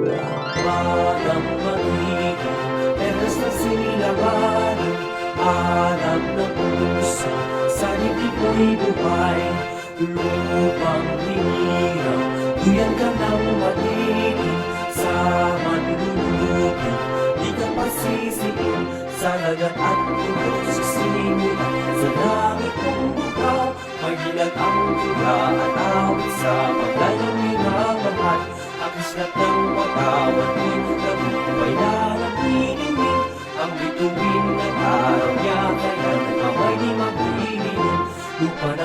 Magang magiging eras na sinilabanan, alam ng puso, sa dibdib mo'y buhay. Lupang hinirang, duyan ka ng magiging, sa manlulupin, di ka pasisiin, sa lagat at tulog, sisimulan, sa langit kong bukaw, magilag ang tula at awit sa paglayang minamahal. Ang kislat ng patawad mo'y nabubuhay na nagniningning, ang bituin ng araw niya, kaya nagmamay di magbibigin, lupa na